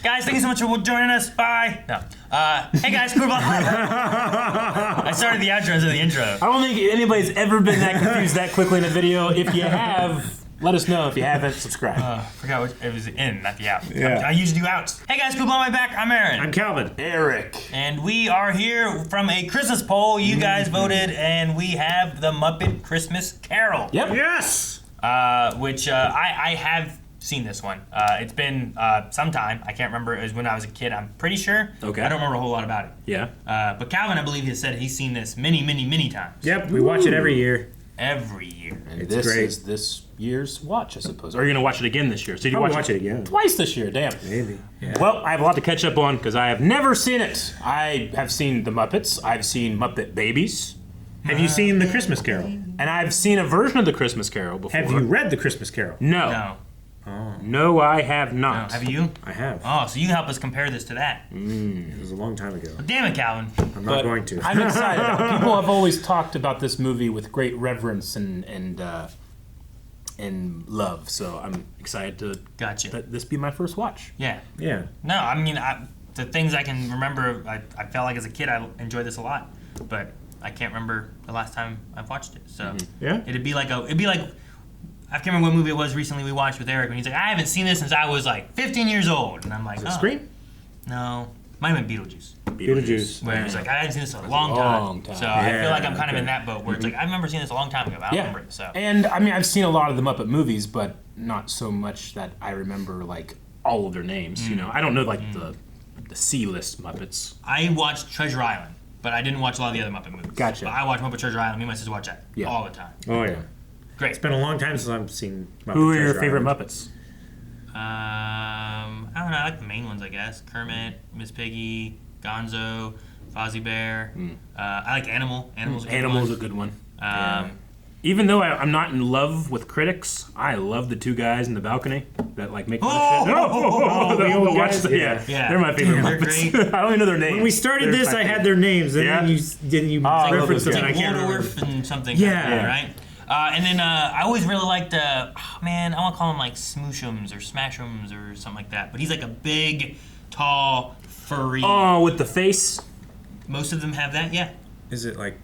Guys, thank you so much for joining us. Bye. No. Hey guys, cool. I started the outro instead of the intro. I don't think anybody's ever been that confused that quickly in a video. If you have, let us know. If you haven't, subscribe. Forgot what it was in, not the out. Yeah. I usually do outs. Hey guys, cool. On my back. I'm Aaron. I'm Calvin. Eric. And we are here from a Christmas poll. You guys voted, and we have the Muppet Christmas Carol. Yep. Yes. Which I have seen this one. It's been some time. I can't remember. It was when I was a kid. I'm pretty sure. Okay. I don't remember a whole lot about it. Yeah. But Calvin, I believe, has said he's seen this many, many, many times. Yep, we watch it every year. Every year. And It's this great. is this year's watch, I suppose. Or are you going to watch it again this year? So you I'll watch watch it again. twice this year. Damn. Maybe. Yeah. Well, I have a lot to catch up on because I have never seen it. I have seen the Muppets. I've seen Muppet Babies. Have you seen The Christmas Carol? And I've seen a version of the Christmas Carol before. Have you read The Christmas Carol? No. No. No, I have No. not. Have you? I have. Oh, so you can help us compare this to that. It was a long time ago. Damn it, Calvin. I'm not going to. I'm excited. People have always talked about this movie with great reverence and love. So I'm excited to Gotcha. let this be my first watch. Yeah. Yeah. No, I mean, the things I can remember, I felt like as a kid I enjoyed this a lot, but I can't remember the last time I've watched it. So Yeah. it'd be like I can't remember what movie it was recently we watched with Eric, and he's like, I haven't seen this since I was like 15 years old, and I'm like, oh. Scream? No, might have been Beetlejuice. Beetlejuice. Where it's like I haven't seen this in a Long long time. time. So I Yeah, feel like I'm kind of in okay. that boat where it's like I remember seeing this a long time ago, but I don't remember it. So And I mean, I've seen a lot of the Muppet movies, but not so much that I remember like all of their names. You know, I don't know like the C-list Muppets. I watched Treasure Island, but I didn't watch a lot of the other Muppet movies. Gotcha. But I watched Muppet Treasure Island. Me and my sister watch that all the time. Oh, yeah. Great. It's been a long time since I've seen Muppet Who are your Treasure favorite Island. Muppets? I don't know. I like the main ones, I guess. Kermit, Miss Piggy, Gonzo, Fozzie Bear. I like Animal. Animal's a good Animal's one. a good one. Um, Even though I'm not in love with critics, I love the two guys in the balcony that like make fun of shit. the old watch guys? the- Yeah. Yeah. They're my favorite They're Muppets. great. I don't even know their names. When we started They're this, my I had favorite. their names, and Yeah? then you I love referenced those them, and I guys. can't remember. Waldorf and something. Yeah. Right? And then I always really liked, I want to call him like Smooshums or Smashums or something like that. But he's like a big, tall, furry. Oh, with the face. Most of them have that, yeah. Is it like...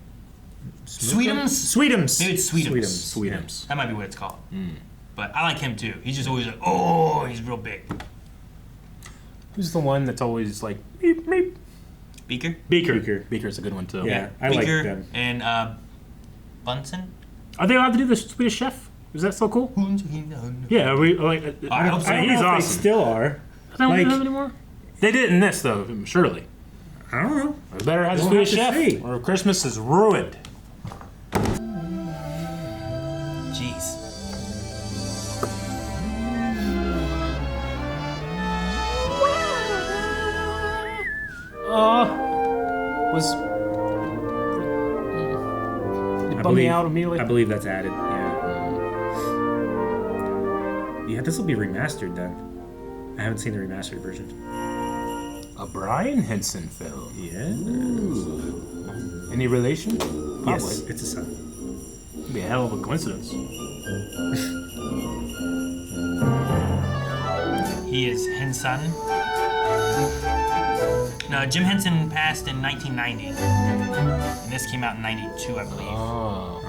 Sweetums? Sweetums. Maybe it's Sweetums. Sweetums. That might be what it's called. But I like him too. He's just always like, oh, he's real big. Who's the one that's always like beep beep? Beaker? Beaker. Beaker's a good one too. Yeah, I like Beaker them. and Bunsen? Are they allowed to do the Swedish Chef? Is that so cool? Yeah. Are we like? I hope so. I don't He's know if awesome. they still are. They don't do like- them anymore. They did in this though, surely. I don't know. I better have the We'll Swedish have to Chef, see. or Christmas is ruined. Jeez. Was it I bummed me believe- out immediately? I believe that's added, yeah. Yeah, this will be remastered then. I haven't seen the remastered version. A Brian Henson film. Yeah. Any relation? Yes, it's a son. It'd be a hell of a coincidence. He is Henson. No, Jim Henson passed in 1990. And this came out in 92, I believe. Oh.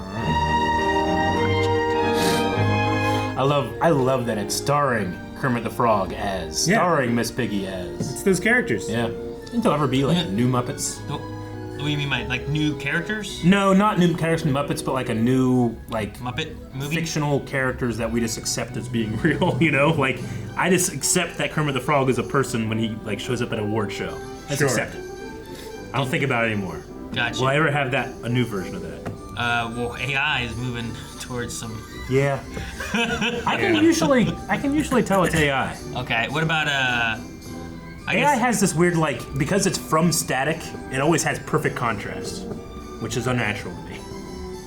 I love that it's starring Kermit the Frog as, starring Miss Piggy as. It's those characters. Yeah. Think there'll ever be like new Muppets? What do you mean by like new characters? No, not new characters in Muppets, but like a new like Muppet movie? fictional characters that we just accept as being real. You know, like I just accept that Kermit the Frog is a person when he like shows up at an award show. I just Sure. accept it. I don't think about it anymore. Gotcha. Will I ever have a new version of that? Well, AI is moving towards some. Yeah. I can usually tell it's AI. Okay, what about I AI guess has this weird like because it's from static, it always has perfect contrast, which is unnatural to me.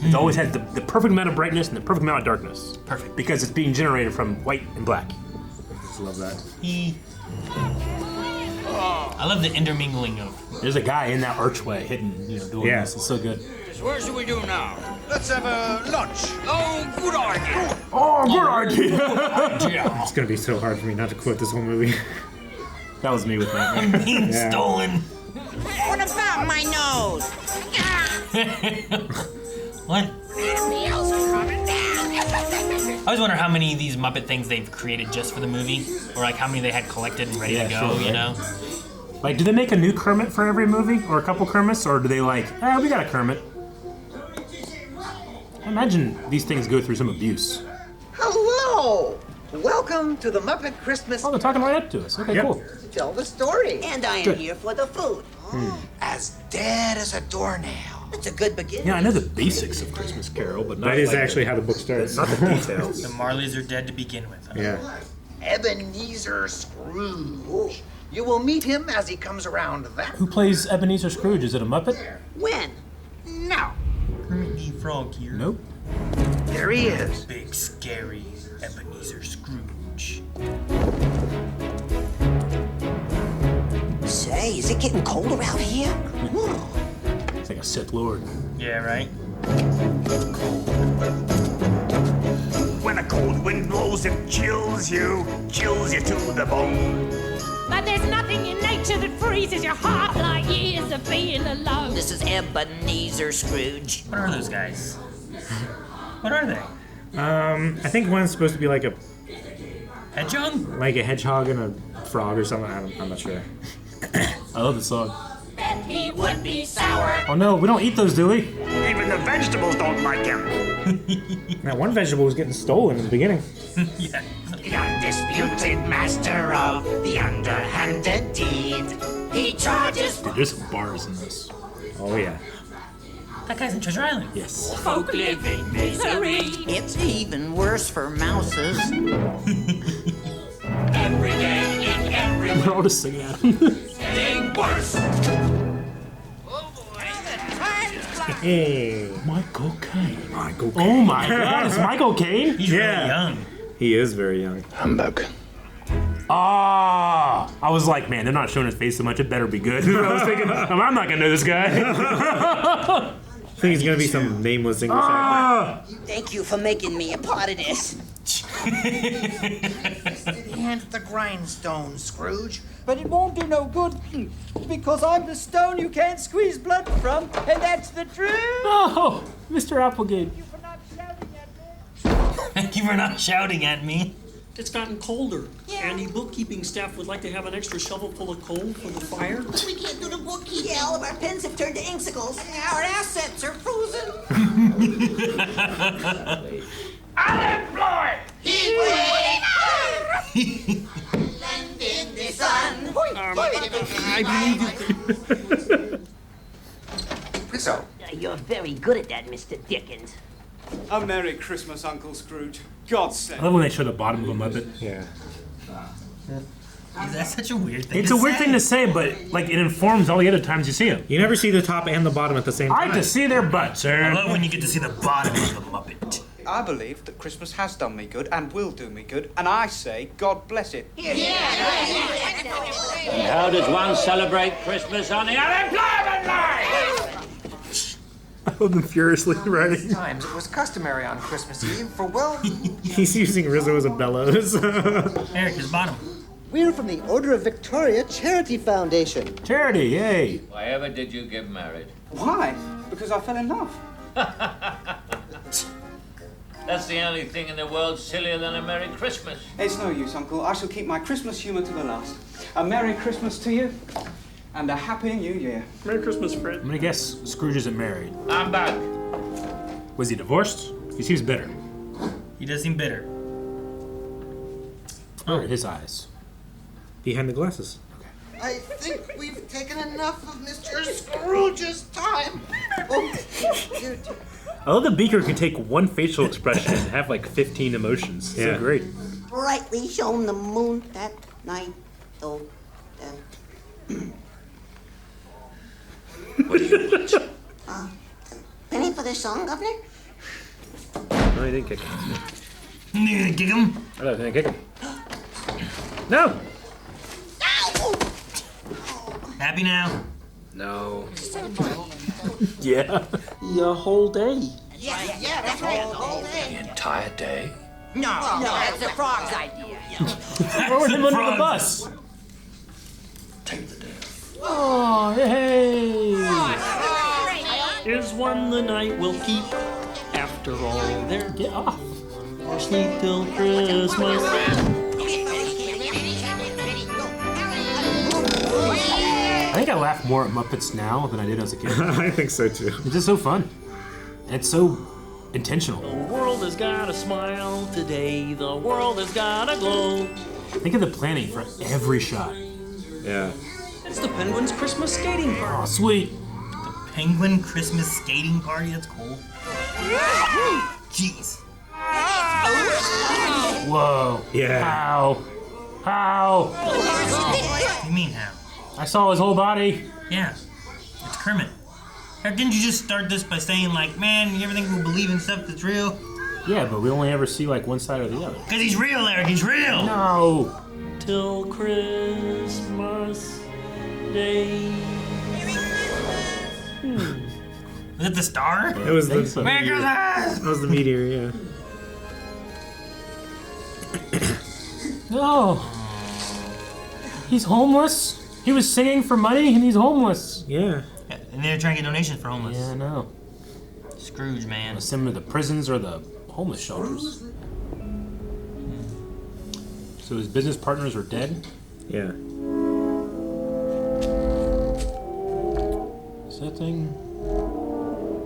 It always has the perfect amount of brightness and the perfect amount of darkness. Perfect. Because it's being generated from white and black. Just love that. I love the intermingling of. There's a guy in that archway hidden, doing Yeah. this. It's so good. What should we do now? Let's have a lunch. Oh, good idea. Oh, good idea. Yeah. It's gonna be so hard for me not to quote this whole movie. That was me with that. Being stolen. What about my nose? What? I always wonder how many of these Muppet things they've created just for the movie, or like how many they had collected and ready to go. Sure, you right. know? Like, do they make a new Kermit for every movie, or a couple Kermits, or do they like, we got a Kermit? I imagine these things go through some abuse. Hello! Welcome to the Muppet Christmas. Oh, they're talking right up to us. Okay, cool. Tell the story. And I am Good. here for the food. As dead as a doornail. It's a good beginning. Yeah, I know the basics of Christmas Carol, but not That is like actually how the book starts. not the details. The Marleys are dead to begin with. Huh? Yeah. Ebenezer Scrooge. You will meet him as he comes around that. Who plays Ebenezer Scrooge? Is it a Muppet? When? Now, Kermit the Frog here. Nope. there he is. Big scary Ebenezer Scrooge. Say, is it getting colder out here? It's like a Sith Lord. Yeah, right. When a cold wind blows, it chills you to the bone. But there's nothing in nature that freezes your heart like years of being alone. This is Ebenezer Scrooge. What are those guys? What are they? I think one's supposed to be like a Hedgehog? hedgehog and a frog or something. I'm not sure. I love the song. And he would be sour. Oh no, we don't eat those, do we? Even the vegetables don't like him. Now, one vegetable was getting stolen in the beginning. Yeah. The undisputed master of the underhanded deed. He charges Dude, there's some bars in this. Oh, yeah. That guy's in Treasure Island. Yes. folk living misery. It's even worse for mouses. Every day in every We're all just singing at him. thing worse. Hey. Michael Caine. Michael Oh my God, it's Michael Caine? He's Yeah. really young. He is very young. Humbug. Ah, I was like, man, they're not showing his face so much. It better be good. I was thinking, I'm not gonna know this guy. I think he's gonna be some nameless English actor. Ah, Thank you for making me a part of this. And the grindstone, Scrooge. But it won't do no good, because I'm the stone you can't squeeze blood from, and that's the truth. oh, Mr. Applegate. For not shouting at me. Thank you for not shouting at me. It's gotten colder, and the bookkeeping staff would like to have an extra shovel full of coal for the fire. We can't do the bookkeeping. Yeah, all of our pens have turned to inksicles. Our assets are frozen. Unemployed! Land in the sun. I believe you. So, You're very good at that, Mr. Dickens. A Merry Christmas, Uncle Scrooge. God's sake. I love when they show the bottom of a Muppet. Yeah. That's such a weird thing. It's to a weird say. thing to say, but like it informs all the other times you see them. You never see the top and the bottom at the same I time. like to see their butts, I sir. love when you get to see the bottom of the Muppet. I believe that Christmas has done me good and will do me good, and I say, God bless it. How does one celebrate Christmas on the unemployment line? I love them furiously writing. times it was customary on Christmas Eve for, well, He's using Rizzo as a bellows. Eric, his bottom. We're from the Order of Victoria Charity Foundation. Charity, yay. Why ever did you get married? Why? Because I fell in love. That's the only thing in the world sillier than a Merry Christmas. It's no use, Uncle. I shall keep my Christmas humor to the last. A Merry Christmas to you, and a Happy New Year. Merry Christmas, Fred. I'm gonna guess Scrooge isn't married. I'm back. Was he divorced? He seems bitter. He does seem bitter. Oh, his eyes. Behind the glasses. I think we've taken enough of Mr. Scrooge's time. Oh, dear, dear. I love the Beaker can take one facial expression and have like 15 emotions. Yeah. So great. Brightly shone the moon that night, though. What do you want? Penny for the song, Governor? No, he didn't kick him. You gonna kick him? I don't think I kick him. No! Happy now? No. Yeah. Your whole day. Yeah, that's all day. Entire day? No, that's the frog's idea. Throw him under the bus. take the day. Oh, hey! Is one the night we'll keep. After all, there Get off. or sleep till Christmas. I think I laugh more at Muppets now than I did as a kid. I think so too. It's just so fun. And it's so intentional. The world has got a smile today. The world has got a glow. Think of the planning for every shot. Yeah. It's the Penguins' Christmas skating party. Oh, sweet. Penguin Christmas skating party? That's cool. Jeez. Whoa. Yeah. How? How? What do you mean how? I saw his whole body. Yeah. It's Kermit. How didn't you just start this by saying like, man, you ever think we'll believe in stuff that's real? Yeah, but we only ever see like one side or the other. Because he's real, Eric. He's real. No. Till Christmas Day. Was it the star? It was the so. Merry meteor. Christmas! That was the meteor, yeah. No. He's homeless. He was singing for money and he's homeless. Yeah. Yeah, and they're trying to get donations for homeless. Yeah, I know. Scrooge, man. Send him to the prisons or the homeless shelters. So his business partners are dead? Yeah. Is that thing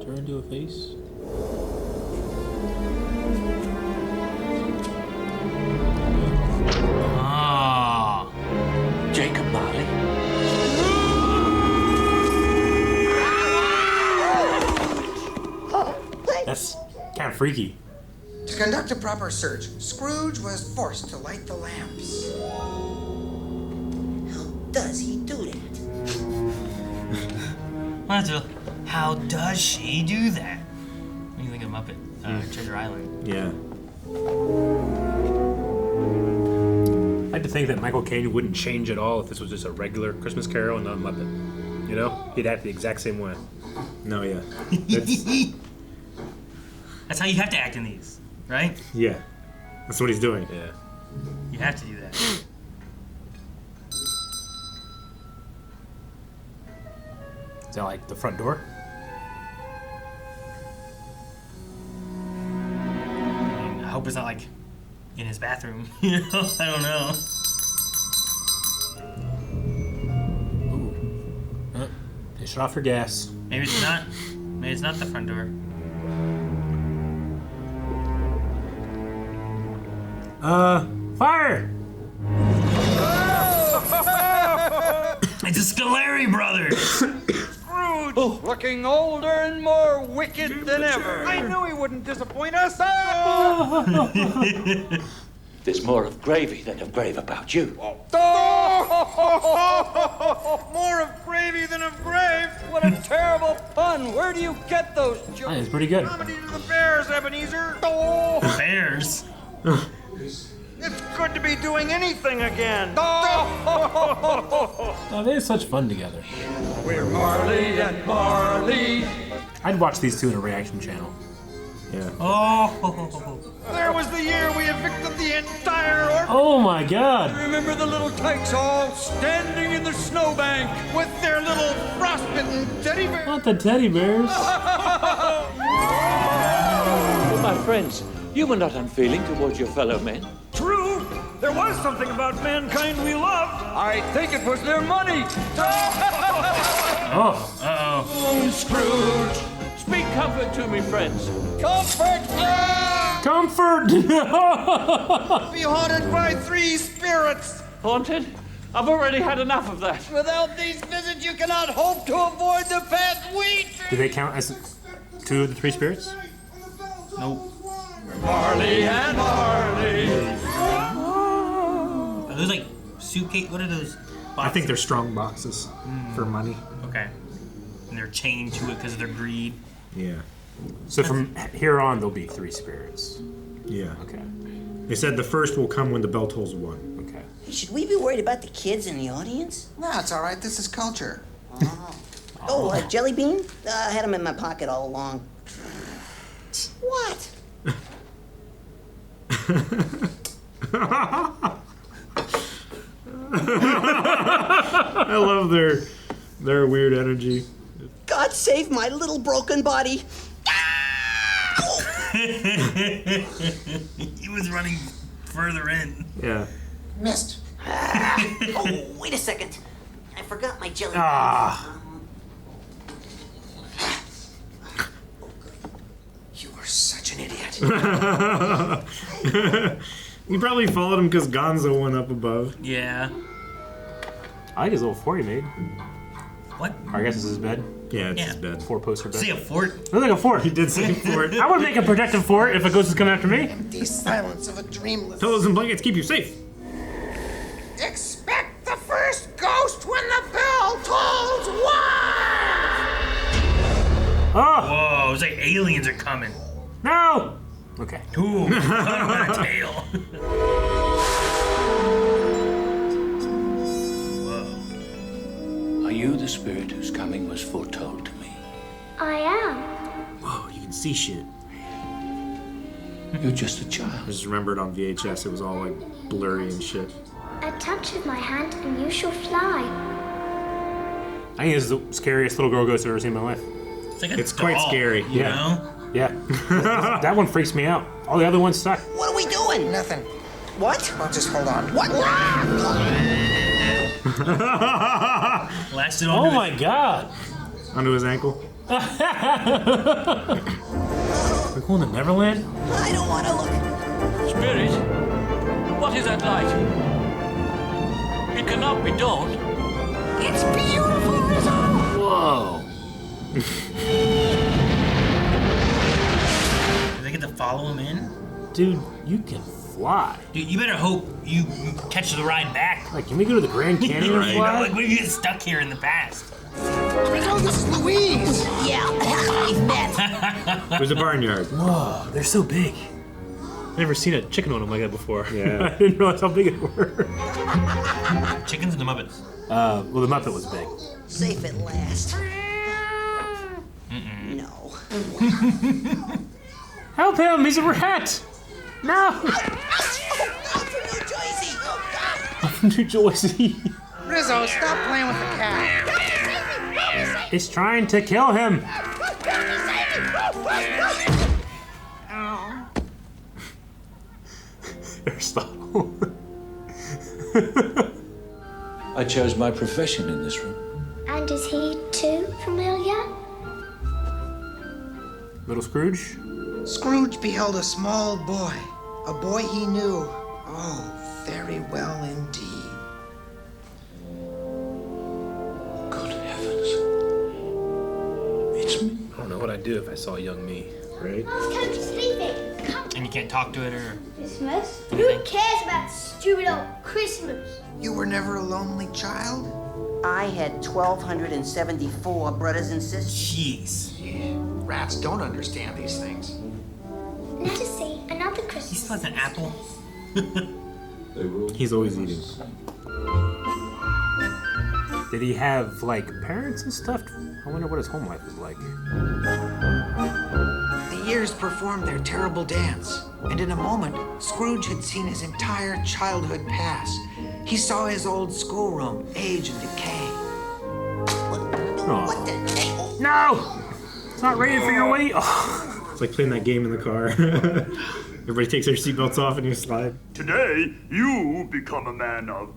turn into a face? Ah. Jacob Marley. That's kind of freaky. To conduct a proper search, Scrooge was forced to light the lamps. How does he do that? How does she do that? What do you think of Muppet Treasure Island? Yeah. I'd like to think that Michael Caine wouldn't change at all if this was just a regular Christmas Carol and not a Muppet. You know? He'd act the exact same way. No, yeah. That's how you have to act in these, right? Yeah. That's what he's doing. Yeah. You have to do that. Is that like the front door? I mean, I hope it's not like in his bathroom. You know, I don't know. Ooh. They shut off your gas. Maybe it's not. Maybe it's not the front door. Fire! It's the Scoleri brothers. Scrooge, looking older and more wicked than ever. I knew he wouldn't disappoint us. There's more of gravy than of grave about you. More of gravy than of grave. What a terrible pun. Where do you get those That jokes? is pretty good. Comedy to the bears, Ebenezer. Bears. It's good to be doing anything again. Oh, they have such fun together. We're Marley and Marley. I'd watch these two in a reaction channel. Yeah. Oh. There was the year we evicted the entire orphanage. Oh my god! Remember the little tykes all standing in the snowbank with their little frostbitten teddy bears? Not the teddy bears. But my friends, you were not unfeeling towards your fellow men. True. There was something about mankind we loved. I think it was their money. Oh. Uh-oh. Scrooge, speak comfort to me, friends. Comfort. Comfort! Be haunted by three spirits. Haunted? I've already had enough of that. Without these visits, you cannot hope to avoid the fat wheat. Do they count as two of the three spirits? Nope. Marley and Marley. Are those like suitcase? What are those? I think they're strong boxes for money. Okay. And they're chained to it because of their greed. Yeah. So from here on, there'll be three spirits. Yeah. Okay. They said the first will come when the bell tolls 1. Okay. Hey, should we be worried about the kids in the audience? No, it's all right. This is culture. Oh, jelly bean? I had them in my pocket all along. What? I love their weird energy. God save my little broken body. He was running further in. Yeah. Missed. Oh, wait a second. I forgot my jelly. You are such an idiot. You probably followed him because Gonzo went up above. Yeah. I like his little fort he made. What? I guess it's his bed. Yeah, it's Yeah. his bed. 4-poster bed. See a fort? Looks like a fort. He did say fort. I would make a protective fort if a ghost is coming after me. The silence of a dreamless. Pillows and blankets keep you safe. Expect the first ghost when the bell tolls one! Oh! Whoa, it's like aliens are coming. No! Okay. Ooh, cut their tail. Are you the spirit whose coming was foretold to me? I am. Whoa, you can see shit. You're just a child. I just remembered on VHS it was all like blurry and shit. A touch of my hand and you shall fly. I think it's the scariest little girl ghost I've ever seen in my life. It's like a It's quite doll, scary. You Yeah. know? Yeah. That one freaks me out. All the other ones suck. What are we doing? Nothing. What? Well, just hold on. What? Lasted on. Oh my god! Onto his ankle. We're going to Neverland? I don't want to look. Spirit, what is that light? It cannot be dawn. It's beautiful, Rizzo. Whoa. Do they get to follow him in? Dude, you can fly. Dude, you better hope you catch the ride back. Like, can we go to the Grand Canyon and You know, fly? like, what if you get stuck here in the past? Rizzo, this is Louise! Yeah, we've met. There's a barnyard. Whoa, they're so big. I've never seen a chicken on them like that before. Yeah. I didn't realize how big it were. Chickens and the Muppets. Well, the Muppet was big. Safe at last. No. Help him! He's a rat! No! Oh, from New Jersey. Oh, God. I'm from New Jersey. Rizzo, stop playing with the cat. He's trying to kill him. Aristotle. I chose my profession in this room. And is he too familiar? Little Scrooge? Scrooge beheld a small boy, a boy he knew, oh, very well indeed. Good heavens. It's me. I don't know what I'd do if I saw young me, right? Come to sleeping. Come. And you can't talk to it or. Christmas? Who cares about stupid old Christmas? You were never a lonely child? I had 1,274 brothers and sisters. Jeez. Rats don't understand these things. Let us see another He Christmas. still has an apple. He's always eating. Did he have, like, parents and stuff? I wonder what his home life was like. The years performed their terrible dance, and in a moment, Scrooge had seen his entire childhood pass. He saw his old schoolroom age and decay. What the? Oh, No! It's not rated for your weight. Oh. It's like playing that game in the car. Everybody takes their seatbelts off and you slide. Today, you become a man of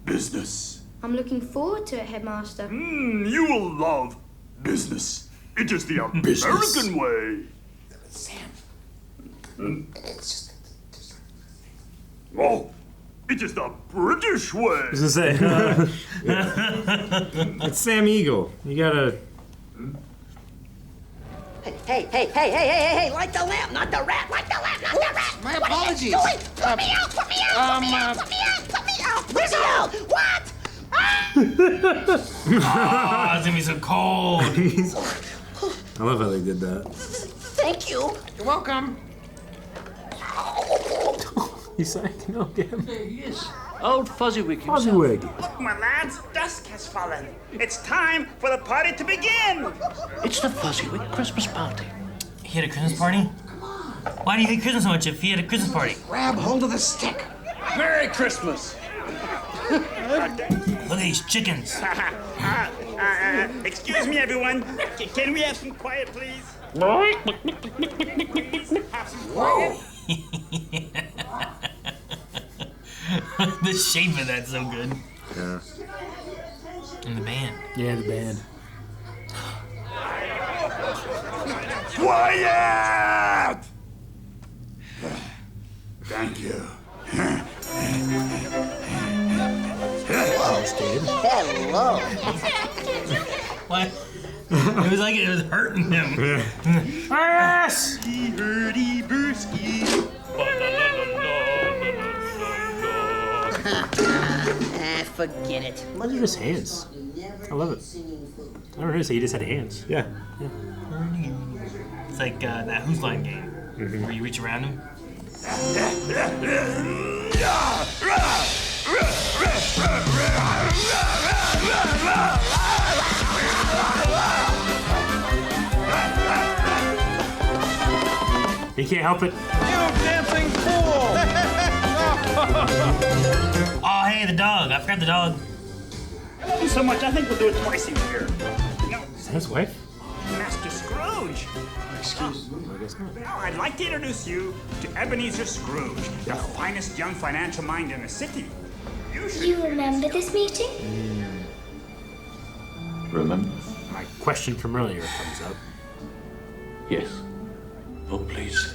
business. I'm looking forward to it, Headmaster. You will love business. It is the American way. Sam. It's just... Oh, it is the British way. I was gonna say, it's Sam Eagle. You gotta. Hey, light the lamp, not the rat, light the lamp, not the rat. My What are you apologies. doing? Put me out, put me out, put me out, put me out, put me out, put me out. What? Oh, it's gonna be so cold. I love how they did that. Thank you. You're welcome. He's like, no, get him. There he is. Old Fuzzy-Wig himself. Fozziwig. Look, my lads, dusk has fallen. It's time for the party to begin. It's the Fuzzy-Wig Christmas party. He had a Christmas party? Why do you hate Christmas so much if he had a Christmas party? Grab hold of the stick. Merry Christmas. Look at these chickens. Excuse me, everyone. Can we have some quiet, please? Have some quiet. The shape of that's so good. Yeah. And the band. Yeah, the band. Quiet! Thank you. Hello. What? It was like it was hurting him. Yes! Forget it. Look at his hands. I love it. I never noticed that he just had hands. Yeah. It's like that Who's Line game where you reach around him. He can't help it. You dancing fool! Oh, hey, the dog. I forgot the dog. I love you so much, I think we'll do it twice a year. No, Is that his wife? Master Scrooge. Excuse me. I guess not. Now, I'd like to introduce you to Ebenezer Scrooge, the finest young financial mind in the city. You remember this meeting? Remember? My question from earlier comes up. Yes. Oh, please.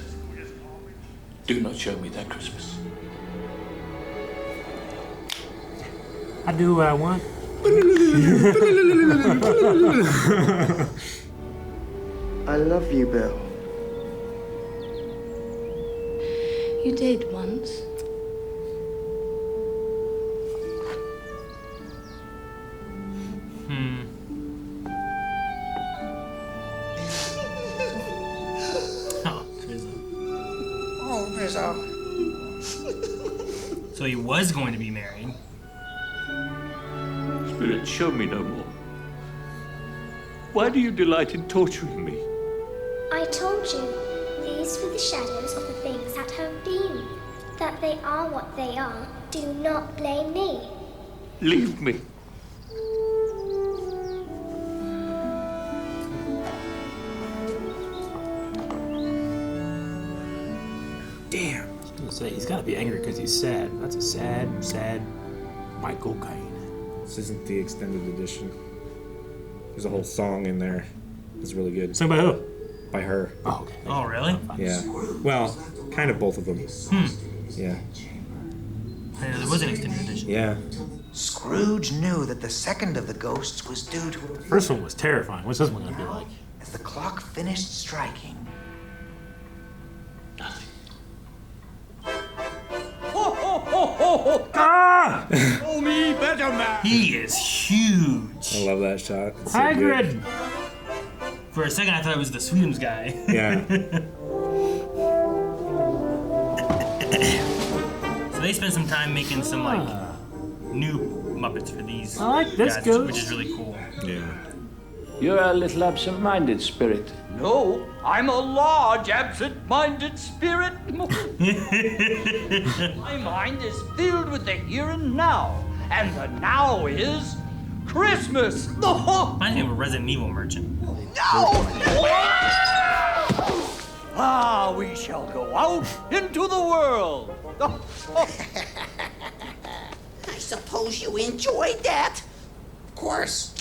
Do not show me that Christmas. I do what I want. I love you, Bill. You did once. Oh, Rizzo. So he was going to be married. Spirit, show me no more. Why do you delight in torturing me? I told you, these were the shadows of the things that have been. That they are what they are. Do not blame me. Leave me. Damn. I was gonna say, he's gotta be angry because he's sad. That's a sad, sad Michael Caine. This isn't the extended edition. There's a whole song in there. It's really good. Sung by who? By her. Oh, okay. Oh, really? Yeah. Well, kind of both of them. Yeah. I didn't know there was an extended edition. Yeah. Scrooge knew that the second of the ghosts was due to First one was terrifying. What's this one gonna be like? as the clock finished striking. Ah! Oh, me better man. He is huge. I love that shot. It's so Hagrid! good. For a second, I thought it was the Sweetums guy. Yeah. So they spent some time making some like new Muppets for these I like this guys, ghost. which is really cool. Yeah. You're a little absent-minded, Spirit. No, I'm a large, absent-minded spirit. My mind is filled with the here and now, and the now is Christmas. Reminds me of a Resident Evil merchant. Ah, we shall go out into the world. I suppose you enjoyed that. Of course.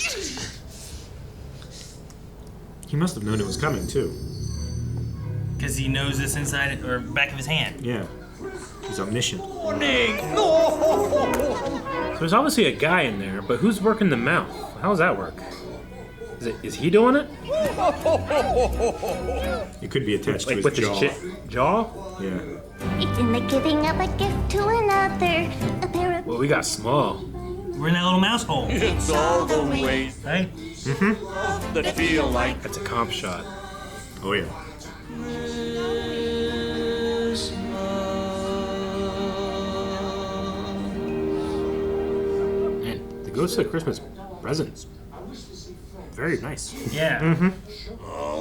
He must have known it was coming, too. Because he knows this inside or back of his hand. Yeah. He's omniscient. Morning. No. So there's obviously a guy in there, but who's working the mouth? How does that work? Is he doing it? It could be attached to his with jaw. his Jaw? Yeah. It's in the giving of a gift to another. A pair of Well, we got small. We're in that little mouse hole. It's all the ways Right? that feel like That's a comp shot. Oh, yeah. Man, the Ghost of Christmas Presents. Very nice. Yeah.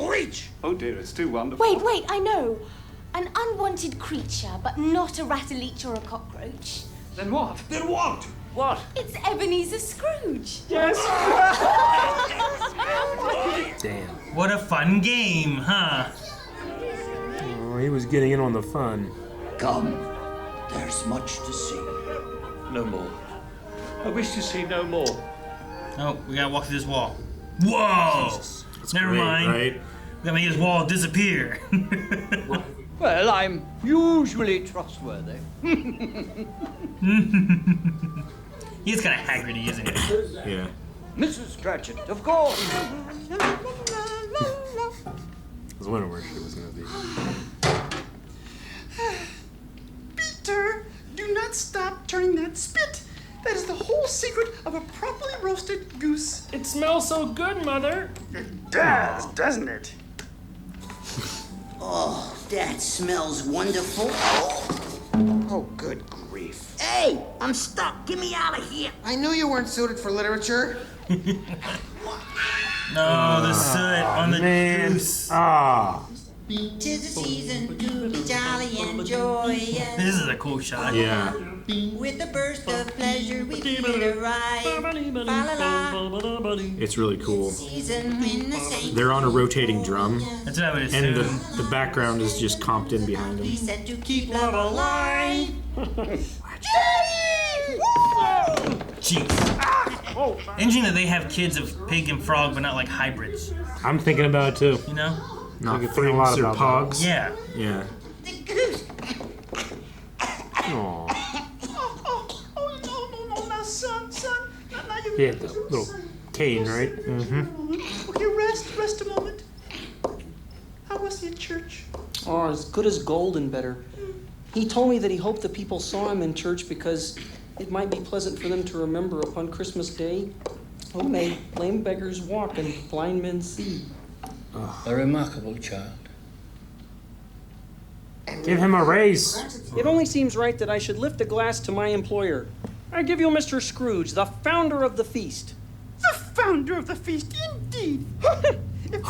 Reach! Oh dear, it's too wonderful. Wait, I know. An unwanted creature, but not a rattle leech or a cockroach. Then what? Then what? What? It's Ebenezer Scrooge. Yes. Damn. What a fun game, huh? Oh, he was getting in on the fun. Come. There's much to see. No more. I wish to see no more. Oh, we gotta walk through this wall. Whoa! Never great, mind. right? We gotta make this wall disappear. Well, I'm usually trustworthy. He's kind of Hagridy, isn't he? Yeah. Mrs. Cratchit, of course. I was wondering where she was going to be. Peter, do not stop turning that spit. That is the whole secret of a properly roasted goose. It smells so good, Mother. It does, doesn't it? Oh, that smells wonderful. Oh, good grief. Hey, I'm stuck. Get me out of here. I knew you weren't suited for literature. No, the soot on the goose. Ah. Tis the season to be jolly and joyous. This is a cool shot. Yeah. With a burst of pleasure we feel arrive. Fa-la-la. It's really cool. Season when the saints They're on a rotating drum. That's what I would And assume. the background is just Compton behind be them. said to keep love alive. Jeez. Interesting that they have kids of pig and frog, but not like hybrids. I'm thinking about it too. You know? Not Thinking a lot Frigs or about Pogs. Yeah. Yeah. The goose. Aw. Oh, no, now, son. Now you He had the little Caine, right? Mm-hmm. Okay, rest a moment. How was he at church? Oh, as good as gold and better. He told me that he hoped the people saw him in church because it might be pleasant for them to remember upon Christmas Day, who made lame beggars walk and blind men see. A remarkable child. Give him a raise. It only seems right that I should lift a glass to my employer. I give you Mr. Scrooge, the founder of the feast. The founder of the feast, indeed. Give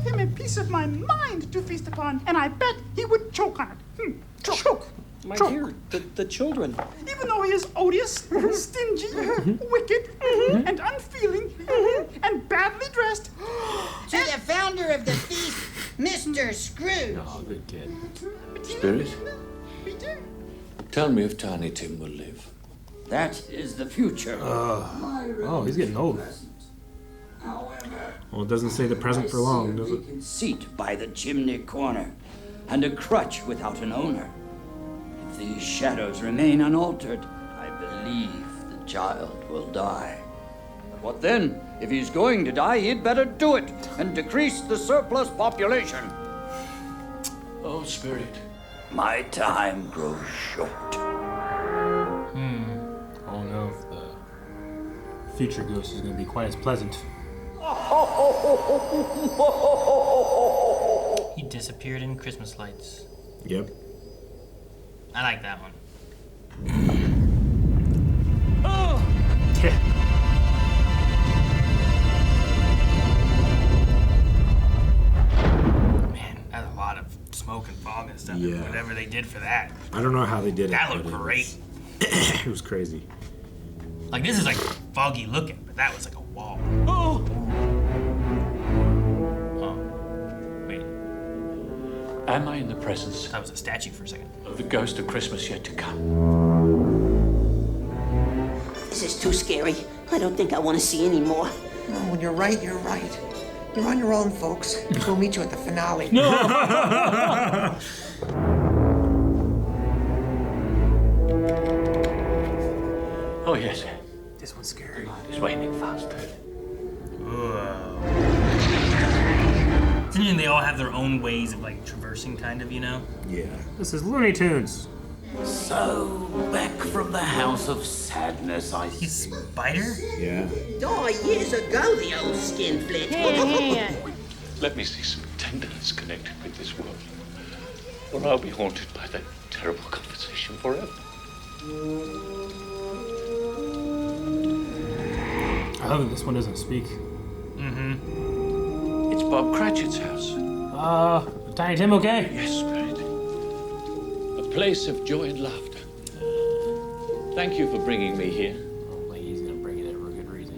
him a piece of my mind to feast upon, and I bet he would choke on it. Choke. My dear, the children. Even though he is odious, stingy, wicked, and unfeeling, and badly dressed. To the founder of the feast, Mr. Scrooge. Oh, good kid. Spirit, tell me if Tiny Tim will live. That is the future. Oh, he's getting old. Well, it doesn't say the present for long, does it? Seat by the chimney corner, and a crutch without an owner. If these shadows remain unaltered, I believe the child will die. But what then? If he's going to die, he'd better do it and decrease the surplus population. Oh, Spirit, my time grows short. I don't know if the future ghost is going to be quite as pleasant. He disappeared in Christmas lights. Yep. I like that one. Man, that's a lot of smoke and fog and stuff. Yeah. Whatever they did for that. I don't know how they did it. That looked but great. It was crazy. Like, this is like foggy looking, but that was like a wall. Oh! Wait. Am I in the presence That was a statue for a second. of the ghost of Christmas yet to come? This is too scary. I don't think I want to see any more. No, when you're right, you're right. You're on your own, folks. We'll meet you at the finale. Oh, yes. This one's scary. It's waning fast. It's interesting they all have their own ways of like traversing, kind of, you know? Yeah. This is Looney Tunes. So, back from the house of sadness, I He's Spider? Yeah. Oh, years ago, the old skinflint. Let me see some tenderness connected with this world, or I'll be haunted by that terrible conversation forever. I hope this one doesn't speak. Mm-hmm. It's Bob Cratchit's house. Tiny Tim okay? Yes, Spirit. A place of joy and laughter. Thank you for bringing me here. I don't think he's gonna bring it in for a good reason.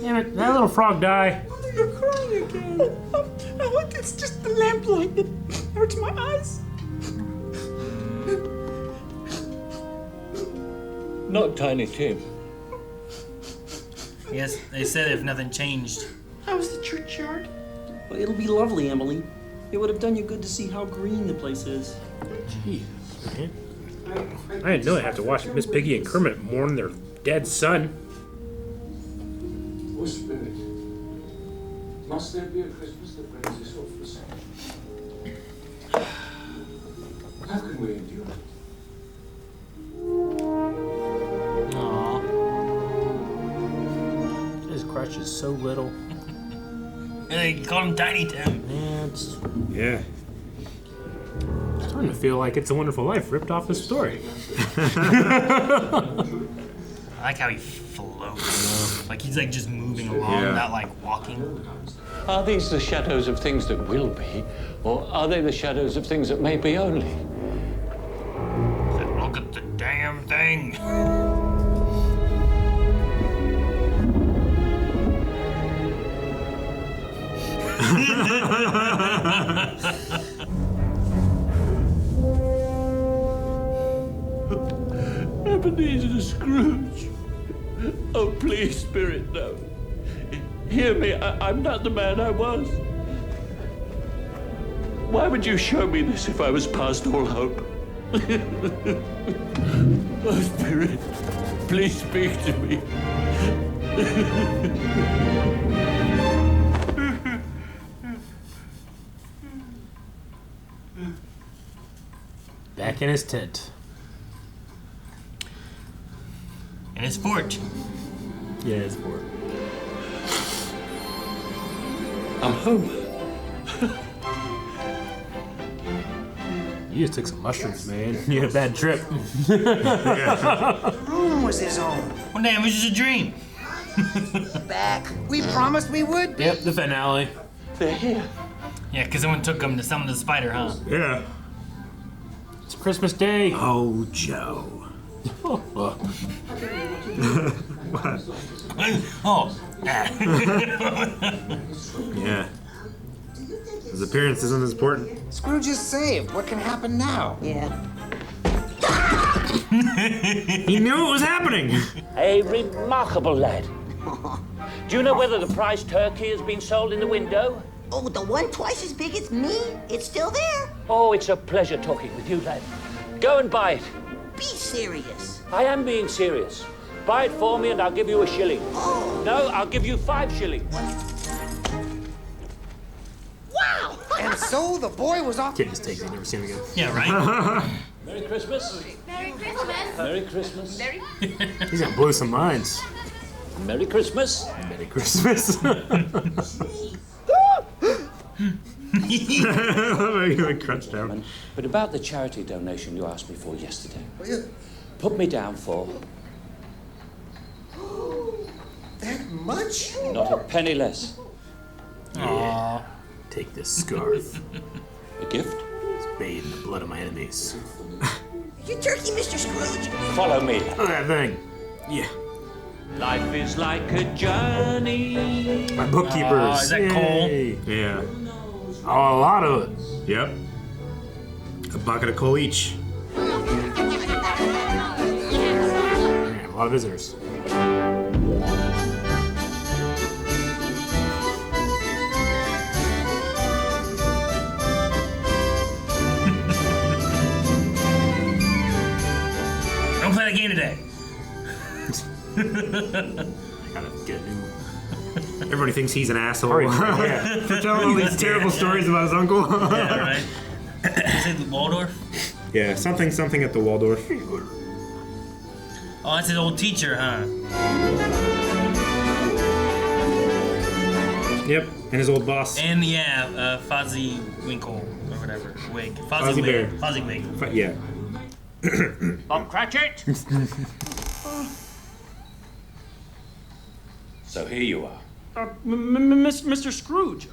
Damn it, that little frog die. Oh, you're crying again. Oh, it's just the lamplight that hurts my eyes. Not Tiny Tim. Yes, they said if nothing changed. How was the churchyard? Well, it'll be lovely, Emily. It would have done you good to see how green the place is. Jeez, man. I didn't know I have to watch Miss Piggy and Kermit mourn their dead son. Oh, Spirit, must there be a Christmas that brings us off the same? How can we endure it? Aww. His crush is so little. They call him Tiny Tim. Yeah. It's starting to feel like It's a Wonderful Life ripped off the story. I like how he floats. Like he's like just moving along, not like walking. Are these the shadows of things that will be, or are they the shadows of things that may be only? Look at the damn thing. Ebenezer Scrooge. Oh, please, Spirit, no. Hear me, I'm not the man I was. Why would you show me this if I was past all hope? Oh, Spirit, please speak to me. Back in his tent. In his fort. Yeah, his fort. I'm home. You just took some mushrooms, man. You had a bad trip. The room was his own. One day it was just a dream. Back. We promised we would. Yep, the finale. They're here. Yeah, because someone took him to summon the spider, huh? Yeah. It's Christmas Day. Oh, Joe. What? Oh. Yeah. His appearance isn't as important. Scrooge is saved. What can happen now? Yeah. He knew it was happening. A remarkable lad. Do you know whether the prize turkey has been sold in the window? Oh, the one twice as big as me? It's still there? Oh, it's a pleasure talking with you, lad. Go and buy it. Be serious. I am being serious. Buy it for me and I'll give you a shilling. Oh. No, I'll give you 5 shillings. Wow! And so the boy was off. Kid just takes it, never seen him again. Yeah, right? Merry Christmas. Merry Christmas. Merry Christmas. He's gonna blow some minds. Merry Christmas. Merry Christmas. He crouched down. But about the charity donation you asked me for yesterday. Put me down for That much? not a penny less. Yeah. Take this scarf. A gift? It's bathed in the blood of my enemies. Your turkey, Mr. Scrooge. Follow me. Look at that thing. Yeah. Life is like a journey. My bookkeepers. Is that coal? Yeah. Oh, a lot of it. Yep. A bucket of coal each. Yeah, a lot of visitors. Don't play the game today. I gotta get a new. Everybody thinks he's an asshole Yeah. for telling all these terrible stories about his uncle. Yeah, right? Is it the Waldorf? Yeah, something at the Waldorf. Oh, that's his old teacher, huh? Yep, and his old boss. And yeah, Fozzie Winkle or whatever. Wig. Fozzie Wig. Bear. Fozzie Wig. Yeah. Bob Cratchit. So here you are. Mr. Scrooge,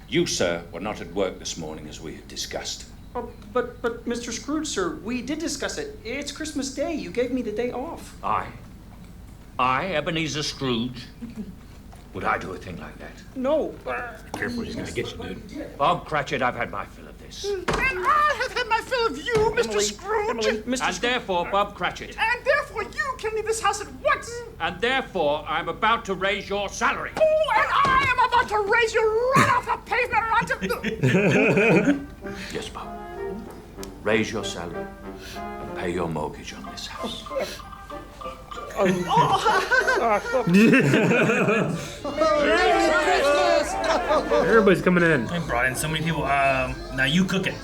You, sir, were not at work this morning as we had discussed. But Mr. Scrooge, sir, we did discuss it. It's Christmas Day. You gave me the day off. I, Ebenezer Scrooge, would I do a thing like that? No. Careful, he's gonna get you, dude. Bob Cratchit, I've had my fill of this. And I have had my fill of you, Mr. Scrooge. And therefore, Bob Cratchit. And therefore, you can leave this house at once. And therefore, I'm about to raise your salary. Oh, and I am about to raise you right off the pavement onto... Yes, Bob. Raise your salary and pay your mortgage on this house. Everybody's coming in. I brought in so many people. Now you cook it.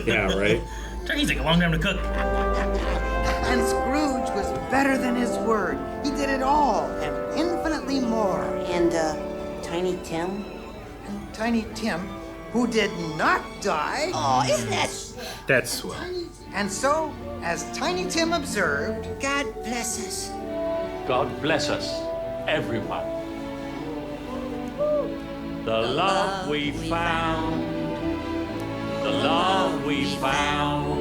Yeah, right. Turkeys take a long time to cook. And Scrooge was better than his word. He did it all and infinitely more. And, Tiny Tim? And Tiny Tim, who did not die. Oh, isn't that... That's swell. And so, as Tiny Tim observed, God bless us. God bless us, everyone. The love we found, the love we found,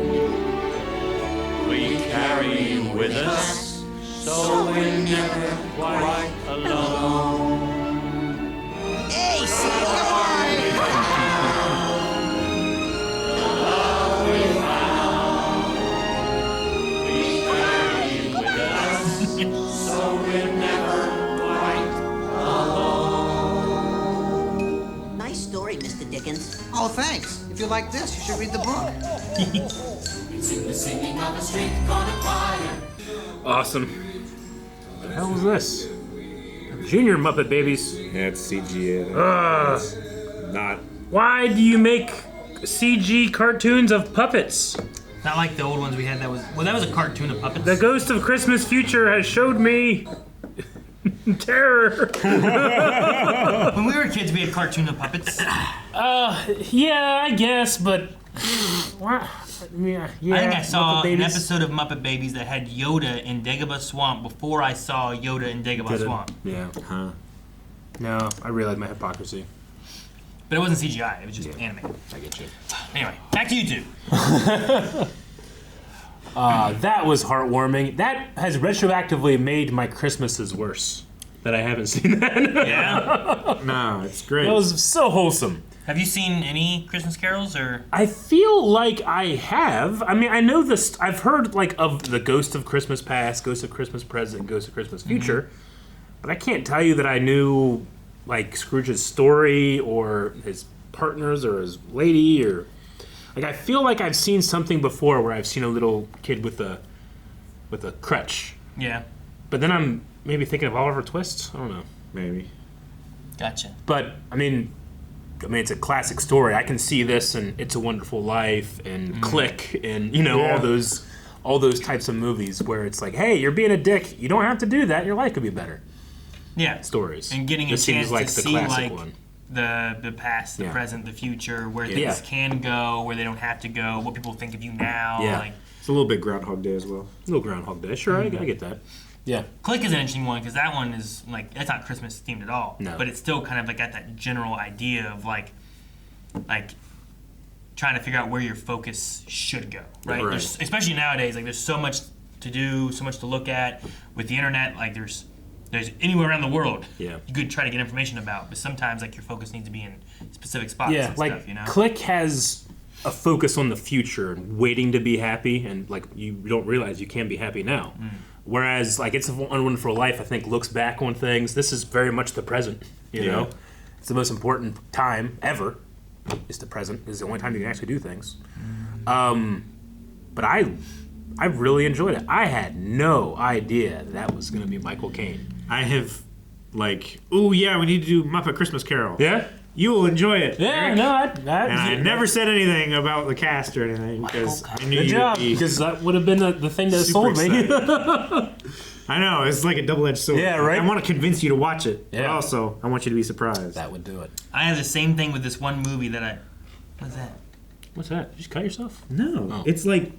we carry with us, so we're never quite alone. Hey, see So we're never quite alone. Nice story, Mr. Dickens. oh, thanks. If you like this, you should read the book. It's in the singing of a street corner choir. Awesome. What the hell was this? Junior Muppet Babies. Yeah, it's CG. It's not. Why do you make CG cartoons of puppets? Not like the old ones we had. That was a cartoon of puppets. The Ghost of Christmas Future has showed me terror. When we were kids, we had cartoon of puppets. Yeah, I guess, but what? Yeah, I think I saw Muppet an Babies. episode of Muppet Babies that had Yoda in Dagobah Swamp before I saw Yoda in Dagobah Swamp. Yeah. Huh. No, I realized my hypocrisy. But it wasn't CGI. It was just animated. I get you. Anyway, back to you two. That was heartwarming. That has retroactively made my Christmases worse. That I haven't seen that. Yeah. No, it's great. That was so wholesome. Have you seen any Christmas carols or? I feel like I have. I mean, I know this. I've heard like of the Ghost of Christmas Past, Ghost of Christmas Present, Ghost of Christmas Future, but I can't tell you that I knew like Scrooge's story or his partners or his lady or like I feel like I've seen something before where I've seen a little kid with a crutch. Yeah. But then I'm maybe thinking of Oliver Twist. I don't know. Maybe. Gotcha. But I mean, it's a classic story. I can see this and It's a Wonderful Life and Click and all those types of movies where it's like, hey, you're being a dick. You don't have to do that. Your life could be better. Yeah. Stories. And getting a This chance seems like to the see classic like one. the past, the present, the future, where things can go, where they don't have to go, what people think of you now. Yeah. Like, It's a little bit Groundhog Day as well. A little Groundhog Day. Sure, I get that. Yeah. Click is an interesting one because that one is like it's not Christmas themed at all. No. But it's still kind of like got that general idea of like trying to figure out where your focus should go, right? Right. Especially nowadays, like there's so much to do, so much to look at with the internet. Like there's anywhere around the world you could try to get information about, but sometimes like your focus needs to be in specific spots and like stuff, you know? Click has a focus on the future and waiting to be happy, and like you don't realize you can be happy now. Whereas like It's a Wonderful Life, I think looks back on things. This is very much the present. You know, it's the most important time ever. Is the present. It's the only time you can actually do things. But I really enjoyed it. I had no idea that was going to be Michael Caine. I have, oh yeah, we need to do Muppet Christmas Carol. Yeah? You will enjoy it. Yeah, Eric. no, And I never said anything about the cast or anything because I knew Good you'd job, be because that would have been the thing that super sold me. I know, it's like a double-edged sword. Yeah, right? I want to convince you to watch it, but Yeah. also I want you to be surprised. That would do it. I have the same thing with this one movie that what's that? What's that? Did you just cut yourself? No, it's like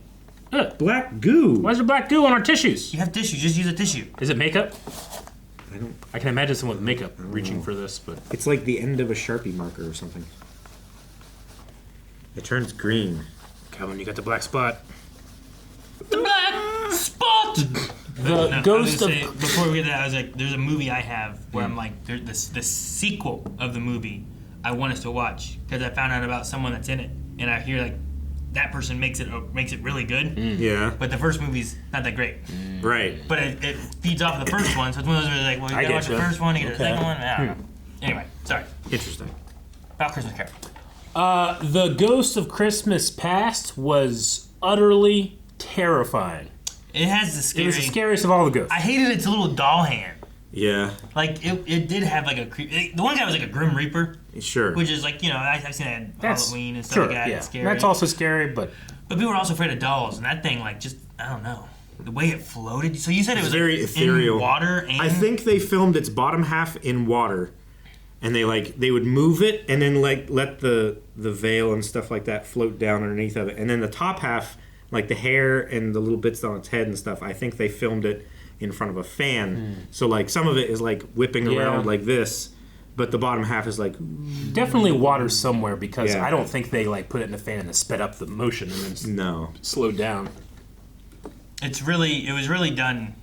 black goo. Why is there black goo on our tissues? You have tissue, just use a tissue. Is it makeup? I can imagine someone with makeup reaching for this, but It's like the end of a Sharpie marker or something. It turns green. Evan, you got the black spot. The black spot. The ghost of. Before we get to that, I was like, there's a movie I have where I'm like, the sequel of the movie I want us to watch because I found out about someone that's in it, and I hear like that person makes it really good. Yeah. But the first movie's not that great. Right. But it feeds off of the first one, so it's one of those where like, well, you gotta watch the first one, you get the second one. I don't know. Anyway, sorry. Interesting. About Christmas Carol. The Ghost of Christmas Past was utterly terrifying. It has the scary. It was the scariest of all the ghosts. I hated its little doll hand. Yeah. Like it did have like a creep. The one guy was like a Grim Reaper. Sure. Which is like, you know, I've seen that at Halloween and stuff sure, like that. yeah. It's scary. That's also scary, but people are also afraid of dolls, and that thing like just I don't know the way it floated. So you said it was very like, ethereal. in water. And I think they filmed its bottom half in water, and they would move it and then like let the veil and stuff like that float down underneath of it, and then the top half, like the hair and the little bits on its head and stuff. I think they filmed it in front of a fan, so like some of it is like whipping around like this, but the bottom half is like definitely water somewhere because I don't think they like put it in a fan and then sped up the motion and then slowed down. it was really done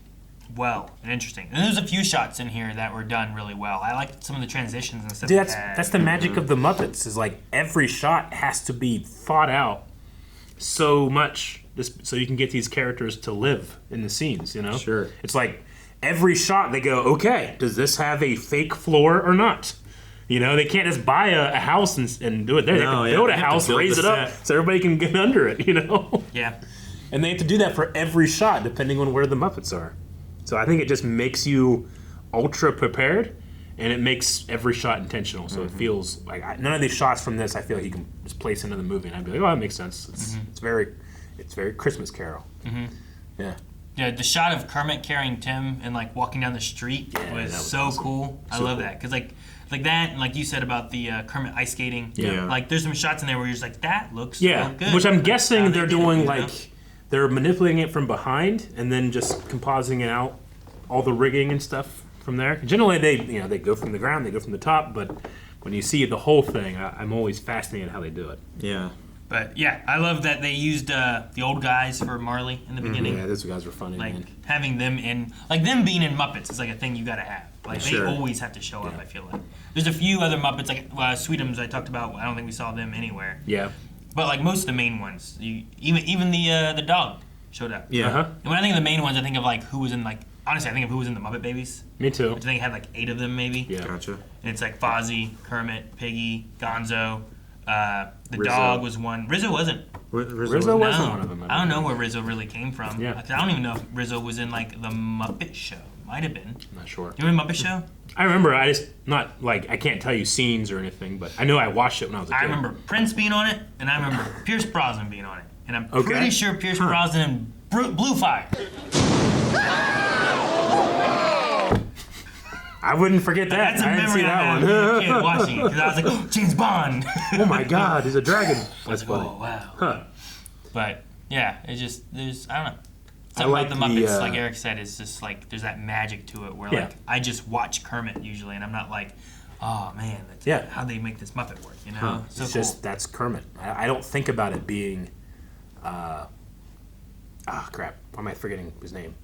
well and interesting. And there's a few shots in here that were done really well. I liked some of the transitions and stuff. Dude, that's the magic of the Muppets. Is like every shot has to be thought out so much, so you can get these characters to live in the scenes. You know, Sure. It's like every shot they go, okay, does this have a fake floor or not? You know, they can't just buy a house and do it there. No, they can build they a have to house, build raise the it up, set. so everybody can get under it. You know. Yeah. And they have to do that for every shot, depending on where the Muppets are. So I think it just makes you ultra prepared, and it makes every shot intentional. So it feels like none of these shots from this I feel like you can just place into the movie, and I'd be like, oh, that makes sense. It's very Christmas Carol. Yeah. Yeah, the shot of Kermit carrying Tim and like walking down the street was so awesome. cool. I So love cool. that because like that, and like you said about the Kermit ice skating. Yeah. Like there's some shots in there where you're just like, that looks Yeah, so good. which I'm Like, guessing how they're they did it, doing you know? like they're manipulating it from behind and then just compositing it out, all the rigging and stuff from there. Generally, they go from the ground, they go from the top, but when you see the whole thing, I'm always fascinated how they do it. Yeah. But yeah, I love that they used the old guys for Marley in the beginning. Yeah, those guys were funny. Like man. having them in, like them being in Muppets is like a thing you gotta have. Like Sure. they always have to show up. I feel like there's a few other Muppets like Sweetums I talked about. I don't think we saw them anywhere. Yeah. But like most of the main ones, even the dog showed up. Yeah. Uh-huh. And when I think of the main ones, I think of like who was in like honestly I think of who was in the Muppet Babies. Me too. Which I think had like 8 of them maybe. Yeah. Gotcha. And it's like Fozzie, Kermit, Piggy, Gonzo. The Rizzo. dog was one. Rizzo wasn't. Rizzo wasn't one of them. I don't know where Rizzo really came from. Yeah. I don't even know if Rizzo was in like the Muppet Show. Might have been. I'm not sure. You remember Muppet Show? I remember. I just not like I can't tell you scenes or anything, but I know I watched it when I was a kid. I remember Prince being on it, and I remember Pierce Brosnan being on it, and I'm Okay. pretty sure Pierce Brosnan blew fire. I wouldn't forget that. That's a I didn't see memory I that have one. as a kid watching it because I was like, oh, James Bond. Oh my God, he's a dragon. That's funny. Oh wow. Huh. But yeah, there's I don't know. I Something like about the Muppets, the, like Eric said, is just like there's that magic to it where Yeah. like I just watch Kermit usually, and I'm not like, oh man, that's how they make this Muppet work, you know? Huh. So It's cool. just that's Kermit. I don't think about it being. Crap. Why am I forgetting his name?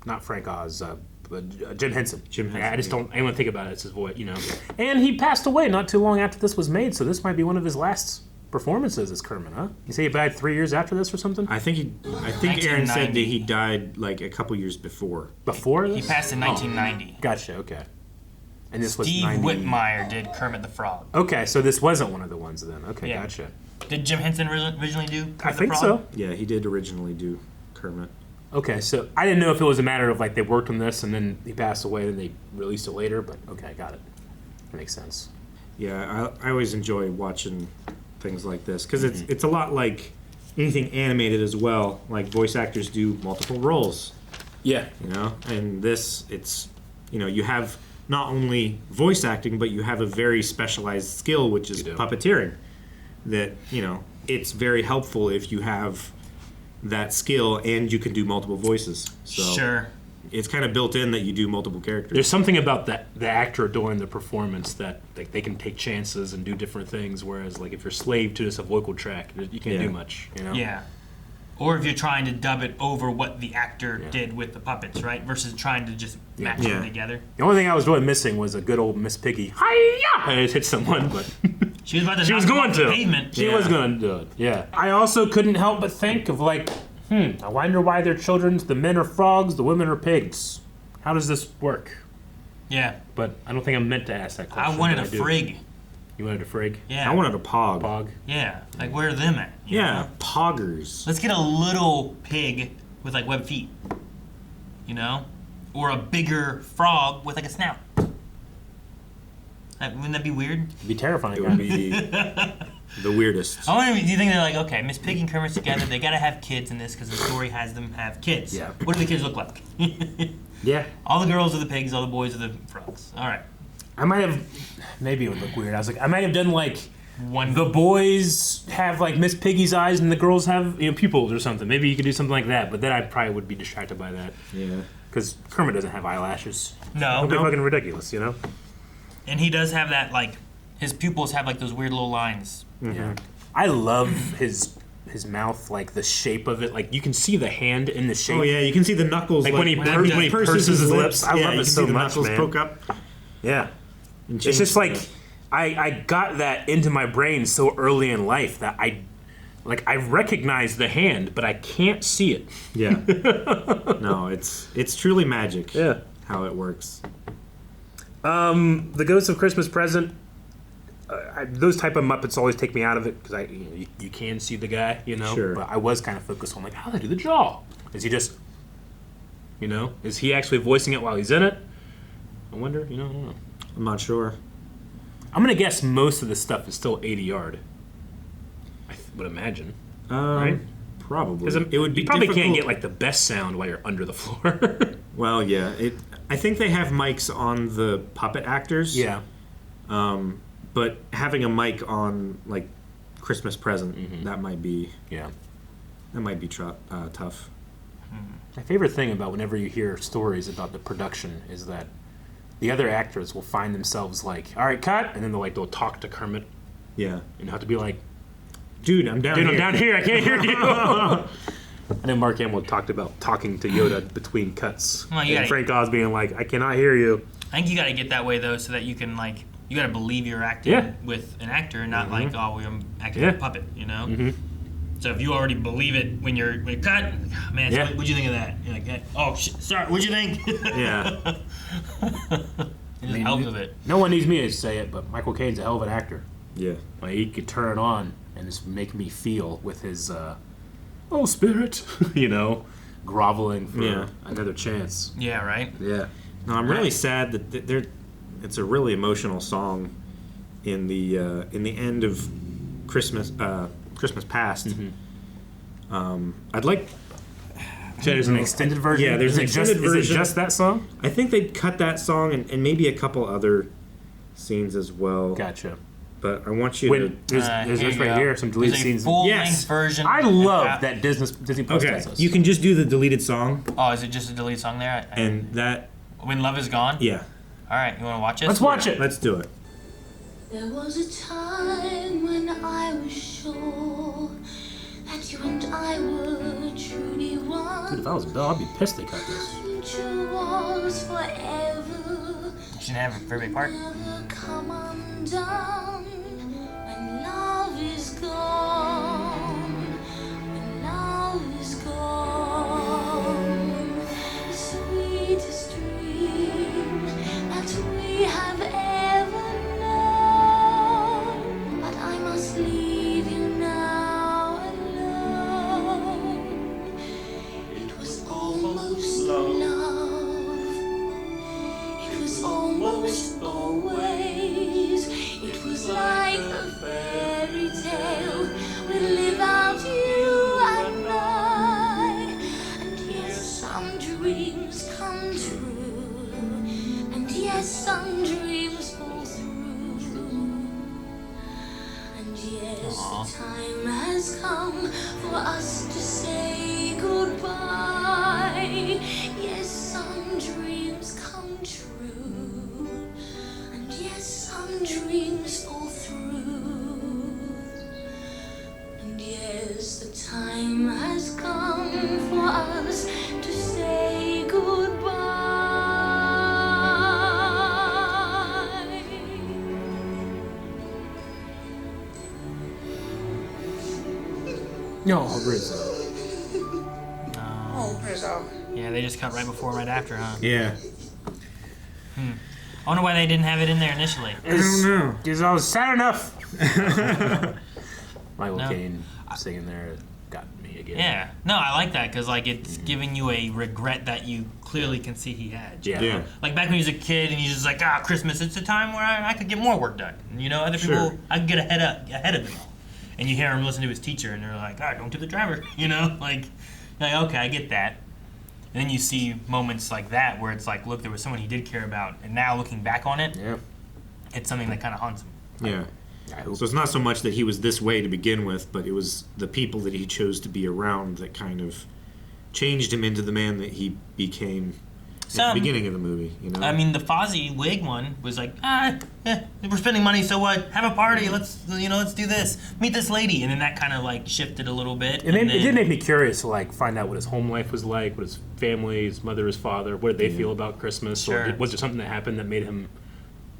Not Frank Oz. But Jim Henson. I just don't. I don't think about it. It's his voice, you know. And he passed away not too long after this was made, so this might be one of his last performances as Kermit, huh? You say he died 3 years after this or something? I think Aaron said that he died like a couple years before. Before this? He passed in 1990. Gotcha. Okay. And this Steve was 90. Whitmire did Kermit the Frog. Okay, so this wasn't one of the ones then. Okay, Yeah. gotcha. Did Jim Henson originally do Kermit I think the Frog? so. Yeah, he did originally do Kermit. Okay, so I didn't know if it was a matter of like they worked on this and then he passed away and they released it later, but okay, got it. That makes sense. Yeah, I always enjoy watching things like this because it's a lot like anything animated as well. Like voice actors do multiple roles. Yeah. You know, and this it's you have not only voice acting but you have a very specialized skill which is puppeteering. That it's very helpful if you have that skill and you can do multiple voices. So Sure. it's kind of built in that you do multiple characters. There's something about the actor during the performance that like, they can take chances and do different things, whereas like if you're slave to just a vocal track, you can't do much, you know? Yeah. Or if you're trying to dub it over what the actor did with the puppets, right? Versus trying to just match them together. The only thing I was really missing was a good old Miss Piggy. Hi-ya! I just hit someone, but she was about to. She was going to. Pavement. She was going to do it. Yeah. I also couldn't help but think of like, I wonder why their children's the men are frogs, the women are pigs. How does this work? Yeah. But I don't think I'm meant to ask that question. I wanted a frig. You wanted a frig? Yeah. I wanted a pog. Pog. Yeah. Like where are them at? Yeah, poggers. Let's get a little pig with like webbed feet. You know? Or a bigger frog with like a snout. Wouldn't that be weird? It'd be terrifying. It would be the weirdest. I wonder, do you think they're like, okay, Miss Piggy and Kermit's together, they gotta have kids in this because the story has them have kids. Yeah. What do the kids look like? Yeah. All the girls are the pigs, all the boys are the frogs. All right. I might have, maybe it would look weird. I was like, I might have done like, the boys have like Miss Piggy's eyes and the girls have pupils or something. Maybe you could do something like that, but then I probably would be distracted by that. Yeah. Because Kermit doesn't have eyelashes. No. It'd be fucking ridiculous, you know? And he does have that, like, his pupils have like those weird little lines. Mm-hmm. Yeah. I love his mouth, like the shape of it. Like you can see the hand in the shape. Oh yeah, you can see the knuckles. Like when he purses his lips. I love it so much, man. Poke up. Yeah. It's just like I got that into my brain so early in life that I recognize the hand, but I can't see it. Yeah. No, it's truly magic. Yeah. How it works. The Ghost of Christmas Present. Those type of Muppets always take me out of it because you can see the guy, you know. Sure. But I was kind of focused on like how they do the jaw. Is he just, is he actually voicing it while he's in it? I wonder. I don't know. I'm not sure. I'm gonna guess most of the stuff is still 80 yard. I would imagine. Right? Probably. Because it would be you probably difficult. can't get like the best sound while you're under the floor. Well, yeah. I think they have mics on the puppet actors. Yeah. But having a mic on like Christmas Present, that might be tough. My favorite thing about whenever you hear stories about the production is that the other actors will find themselves like, all right, cut, and then they'll talk to Kermit. Yeah. And have to be like, dude, I'm down here, I can't hear you. And then Mark Hamill talked about talking to Yoda between cuts. Well, and Frank Oz being like, I cannot hear you. I think you gotta get that way though so that you can you gotta believe you're acting with an actor and not like, oh, I'm acting with a puppet, you know? Mm-hmm. So if you already believe it when you're cut, oh, man, so what'd you think of that? You're like, oh, sorry, what'd you think? Yeah. Just out of it. No one needs me to say it, but Michael Caine's a hell of an actor. Yeah. Like, he could turn it on and just make me feel with his, oh, spirit, groveling for another chance. Yeah, right? Yeah. No, I'm really sad that it's a really emotional song in the end of Christmas Past. Mm-hmm. I'd like. So there's an extended version? Yeah, there's an extended version. Is it just that song? I think they'd cut that song and maybe a couple other scenes as well. Gotcha. But I want you to. There's this right here, some deleted scenes. Full-length version. I love that Disney Plus does this. You can just do the deleted song. Oh, is it just a deleted song there? And that. When Love Is Gone? Yeah. All right, you want to watch it? Let's watch it. Let's do it. There was a time when I was sure that you and I were truly one. Dude, if I was Bill, I'd be pissed they cut this. Future was forever. She didn't have a very big part. Never come undone when love is gone. When love is gone. The sweetest dream that we have ever known. But I must leave you now alone. It was almost love. It was almost always. It was like a fairy tale. We live out you and I. And yes, some dreams come true. And yes, some dreams fall through. And yes, the time has come for us to say goodbye. Yes, some No, Rizzo. Oh, Rizzo. Yeah, they just cut right before, right after, huh? Yeah. I wonder why they didn't have it in there initially. I don't know. Because I was sad enough. Michael No. Caine singing there got me again. Yeah. No, I like that because like it's giving you a regret that you clearly can see he had. you Yeah. know? Yeah. Like back when he was a kid and he's just like, Christmas, it's a time where I could get more work done. You know, other Sure. people, I could get ahead of them. And you hear him listen to his teacher and they're like, don't tip the driver. You know, like, okay, I get that. And then you see moments like that where it's like, look, there was someone he did care about, and now looking back on it, it's something that kind of haunts him. Yeah. So it's not so much that he was this way to begin with, but it was the people that he chose to be around that kind of changed him into the man that he became at the beginning of the movie. You know. I mean, the Fozzie wig one was like, we're spending money, so what? Have a party. Let's do this. Meet this lady, and then that kind of like shifted a little bit. It did make me curious to like find out what his home life was like, what his family, his mother, his father, what did they feel about Christmas, Sure. or was there something that happened that made him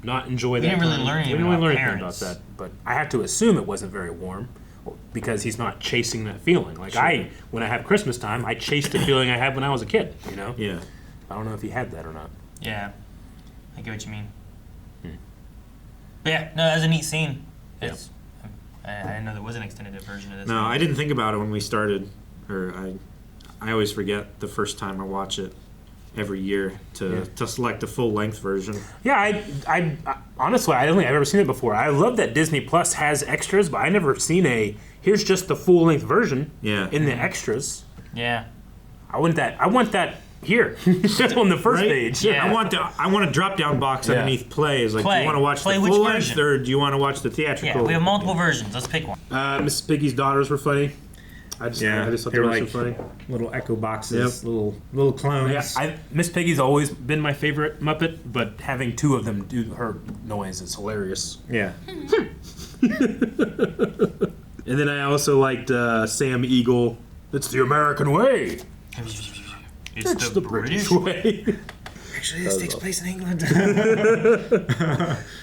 not enjoy We that? didn't really time? learn anything We didn't really about learn anything about parents. that, but I have to assume it wasn't very warm because he's not chasing that feeling. Like Sure. when I have Christmas time, I chase the feeling I had when I was a kid. You know? Yeah. I don't know if he had that or not. Yeah, I get what you mean. But yeah, no, that was a neat scene. It's, I didn't know there was an extended version of this. No, I didn't think about it when we started, or I always forget the first time I watch it every year to select a full length version. Yeah, I honestly, I don't think I've ever seen it before. I love that Disney Plus has extras, but I never seen here's just the full length version. Yeah. In the extras. Yeah. I want that here on the first page. Yeah. I want a drop down box underneath play. Is like, do you want to watch the which full length version? or do you want to watch the theatrical? Yeah, we have multiple versions. Let's pick one. Miss Piggy's daughters were funny. I just thought they were like so funny. Little echo boxes, little clones. Yeah, Miss Piggy's always been my favorite Muppet, but having two of them do her noise is hilarious. Yeah. And then I also liked Sam Eagle. It's the American way. It's the British way. Actually, this takes place in England. And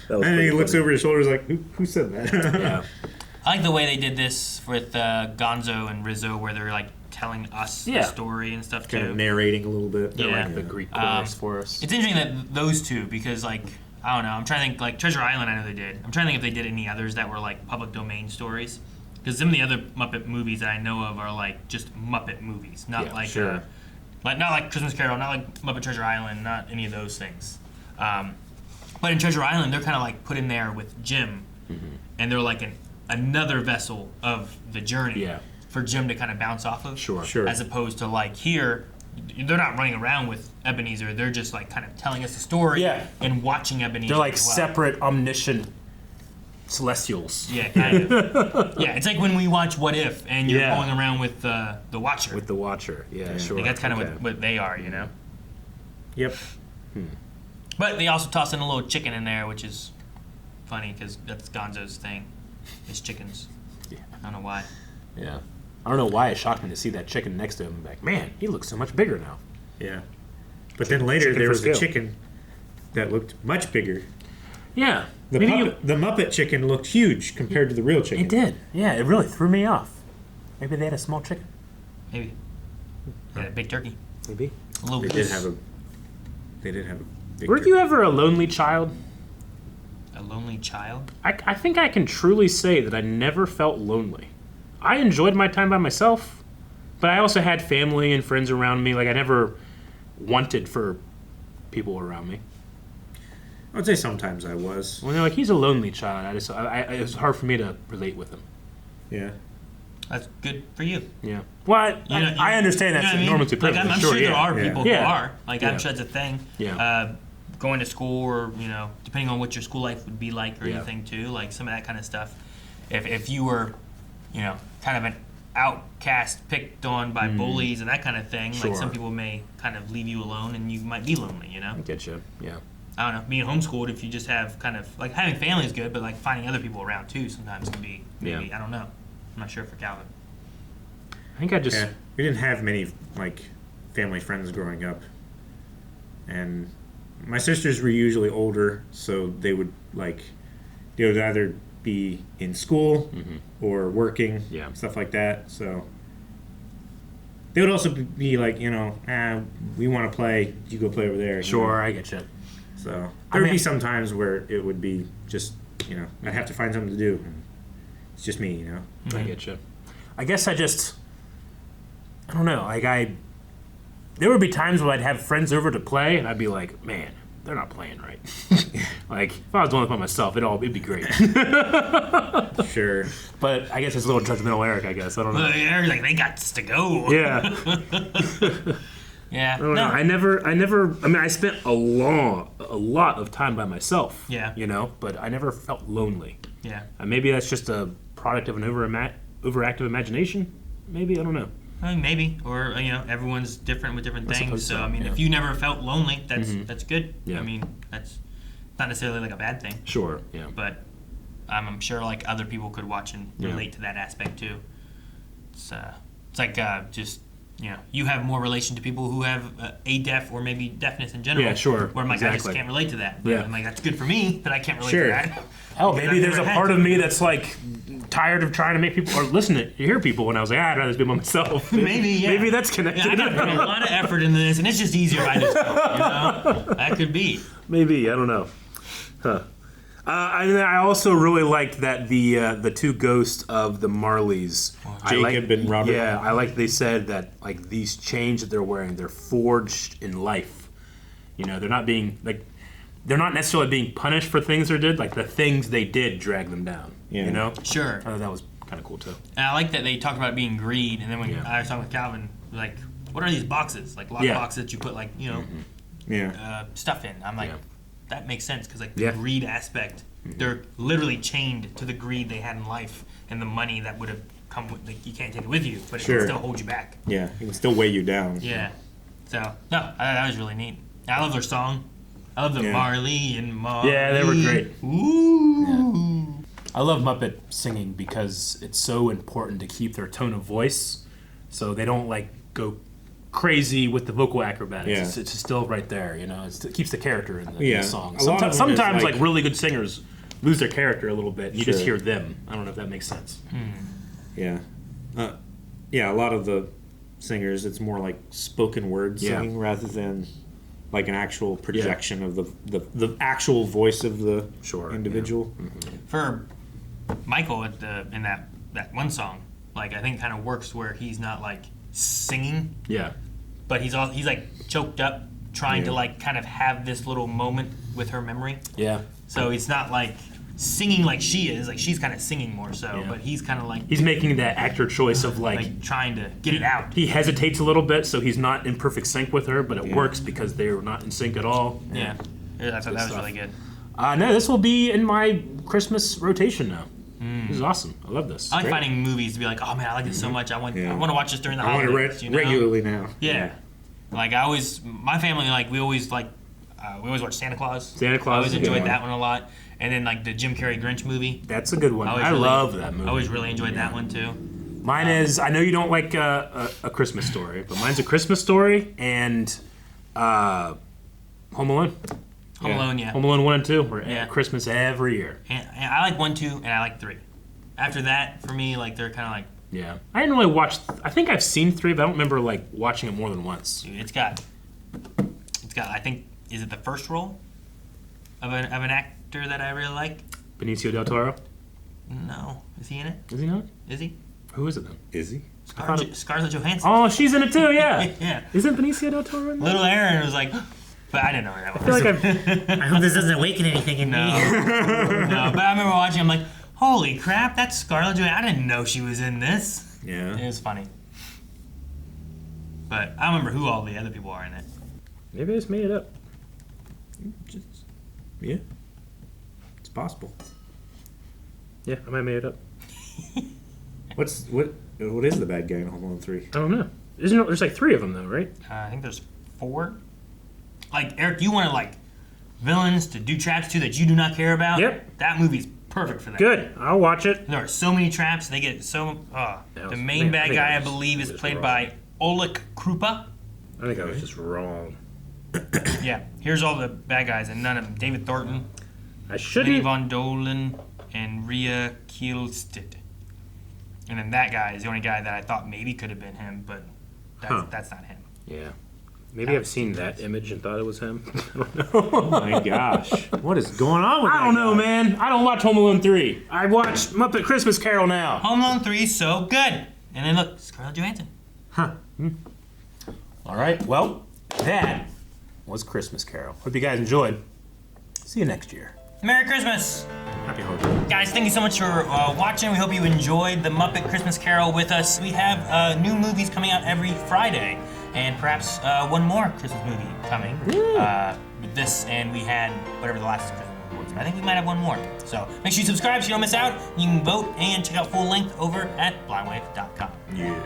And then he looks over his shoulders like, who said that? Yeah. I like the way they did this with Gonzo and Rizzo, where they're like telling us the story and stuff too. Kind of narrating a little bit. Yeah. Like the Greek chorus for us. It's interesting that those two, because like I don't know, I'm trying to think like Treasure Island. I know they did. I'm trying to think if they did any others that were like public domain stories, because some of the other Muppet movies that I know of are like just Muppet movies, not not like Christmas Carol, not like Muppet Treasure Island, not any of those things. But in Treasure Island, they're kind of like put in there with Jim, and they're like another vessel of the journey for Jim to kind of bounce off of. Sure. As opposed to like here, they're not running around with Ebenezer. They're just like kind of telling us a story and watching Ebenezer. They're like as well. separate, omniscient celestials. Yeah, kind of. Yeah, it's like when we watch What If and you're going around with the Watcher. With the Watcher, sure. Like that's kind of what they are, you know? Yep. But they also toss in a little chicken in there, which is funny because that's Gonzo's thing, is chickens. Yeah. I don't know why. Yeah. I don't know why it shocked me to see that chicken next to him. Like, man, he looks so much bigger now. Yeah. But then later Chicken there for was a scale. chicken that looked much bigger. Yeah. The Muppet chicken looked huge compared to the real chicken. It did. Yeah, it really threw me off. Maybe they had a small chicken. Maybe. Yeah, a big turkey. Maybe. A little They goose. did have a big Were you ever a lonely child? A lonely child? I think I can truly say that I never felt lonely. I enjoyed my time by myself, but I also had family and friends around me. Like, I never wanted for people around me. I would say sometimes I was. When they're like, he's a lonely child, it was hard for me to relate with him. Yeah. That's good for you. Yeah. Well, I understand that's enormously Like, privileged. I'm sure there are people who Yeah. are. Like, I'm sure it's a thing. Yeah. Going to school or, depending on what your school life would be like or Yeah. anything too, like some of that kind of stuff. If you were, kind of an outcast picked on by bullies and that kind of thing, Sure. like some people may kind of leave you alone and you might be lonely, I get you. Yeah. I don't know, being homeschooled, if you just have kind of, like having family is good, but like finding other people around too sometimes can be, maybe, I don't know. I'm not sure for Calvin. I think I just... Yeah. We didn't have many, like, family friends growing up. And my sisters were usually older, so they would, like, they would either be in school or working, Yeah. stuff like that. So they would also be like, you know, we want to play. You go play over there. Sure, I get you. So there would be some times where it would be just, you know, I'd have to find something to do. It's just me, you know. I get you. I guess I don't know. Like there would be times where I'd have friends over to play, and I'd be like, man, they're not playing right. Like if I was doing it by myself, it'd be great. Sure. But I guess it's a little judgmental, Eric. I guess I don't know. Eric's like, they got to go. Yeah. Yeah. I don't know. I never. I mean, I spent a lot of time by myself. Yeah. You know, but I never felt lonely. Yeah. Maybe that's just a product of an overactive imagination. Maybe, I don't know. I mean, maybe, or you know, everyone's different with different I things. suppose So so, I mean, yeah. if you never felt lonely, that's good. Yeah. I mean, that's not necessarily like a bad thing. Sure. Yeah. But I'm sure like other people could watch and Yeah. relate to that aspect too. It's like just, you know, you have more relation to people who have a deaf or maybe deafness in general. Yeah, sure. Where I'm like, I just Exactly. can't relate to that. But Yeah. I'm like, that's good for me, but I can't relate Sure. to that. Hell, Because maybe I've there's a never had part to. of me that's like tired of trying to make people or listen to hear people when I was like, I'd rather just be by myself. Maybe, yeah. Maybe that's connected. Yeah, I gotta put a lot of effort into this, and it's just easier if I just go, you know? That could be. Maybe, I don't know. Huh. I also really liked that the two ghosts of the Marleys, Jacob and Robert. Yeah, I like they said that like these chains that they're wearing, they're forged in life. You know, they're not necessarily being punished for things they did. Like the things they did drag them down. Yeah. You know. Sure. I thought that was kind of cool too. And I like that they talked about it being greed, and then when Yeah. I was talking with Calvin, like, what are these boxes? Like lock Yeah. boxes that you put like, you know, stuff in. I'm like, that makes sense because like the Yeah. greed aspect, they're literally chained to the greed they had in life and the money that would have come with. Like you can't take it with you, but it Sure. can still hold you back. Yeah, it can still weigh you down. Yeah. So no, that was really neat. I love their song. I love the Yeah. Marley and Marley. Yeah, they were great. Ooh. I love Muppet singing because it's so important to keep their tone of voice, so they don't like go crazy with the vocal acrobatics. Yeah. It's still right there, you know. It keeps the character in the Yeah. song. A lot of them Sometimes is like really good singers lose their character a little bit. You just Sure. hear them. I don't know if that makes sense. Yeah. Yeah, a lot of the singers, it's more like spoken word Yeah. singing rather than like an actual projection of the actual voice of the individual. For Michael in that one song, like I think it kind of works where he's not like singing, Yeah. but he's like choked up trying to Yeah. like kind of have this little moment with her memory. Yeah. So it's not like singing like she is, like she's kind of singing more so, but he's kind of like He's making that actor choice of like trying to get it out. he hesitates a little bit, so he's not in perfect sync with her, but it works because they're not in sync at all. Yeah, I thought that was stuff. really good. No, this will be in my Christmas rotation now. This is awesome. I love this. I like Great. finding movies to be like, oh man, I like this so much. I want to watch this during the I want holidays. it you know? regularly now. Yeah. Like my family, like we always watch Santa Claus. Santa Claus I always is a good enjoyed one. that one a lot. And then like the Jim Carrey Grinch movie. That's a good one. I love that movie. I always really enjoyed that one too. Mine is, I know you don't like a Christmas Story, but mine's A Christmas Story and Home Alone. Home Alone, yeah. Home Alone 1 and 2. We're at Christmas every year. And I like 1, 2, and I like 3. After that, for me, like they're kind of like. Yeah. I didn't really watch, I think I've seen 3, but I don't remember like watching it more than once. Dude, it's got. I think, is it the first role of an actor that I really like? Benicio del Toro? No, is he in it? Is he not? Is he? Who is it then? Is he? Scarlett Johansson. Oh, she's in it too, yeah. Yeah. Isn't Benicio del Toro in that? Little Aaron was like, but I didn't know who that was. I feel like I hope this doesn't awaken anything in me. No, but I remember watching. I'm like, holy crap, that's Scarlett Johansson. I didn't know she was in this. Yeah. It was funny. But I don't remember who all the other people are in it. Maybe I just made it up. Yeah. It's possible. Yeah, I might have made it up. What is the bad guy in Home Alone 3? I don't know. There's like 3 of them though, right? I think there's 4. Like, Eric, you wanted like villains to do traps to that you do not care about? Yep. That movie's perfect for that. Good. I'll watch it. There are so many traps. They get so. The main bad guy, I believe, is played by Oleg Krupa. I think I was just wrong. Yeah. Here's all the bad guys, and none of them. David Thornton. I shouldn't. Vinnie Von Dolen. and Rhea Kielstedt. And then that guy is the only guy that I thought maybe could have been him, but that's not him. Yeah. Maybe I've seen that image and thought it was him. I don't know. Oh my gosh. What is going on with I don't know, man. I don't watch Home Alone 3. I watch Muppet Christmas Carol now. Home Alone 3 is so good. And then look, Scarlett Johansson. Huh. All right. Well, that was Christmas Carol. Hope you guys enjoyed. See you next year. Merry Christmas. Happy holidays. Guys, thank you so much for watching. We hope you enjoyed the Muppet Christmas Carol with us. We have new movies coming out every Friday, and perhaps one more Christmas movie coming with this, and we had whatever the last Christmas movie was. I think we might have one more. So make sure you subscribe so you don't miss out. You can vote and check out full length over at blindwave.com. Yeah.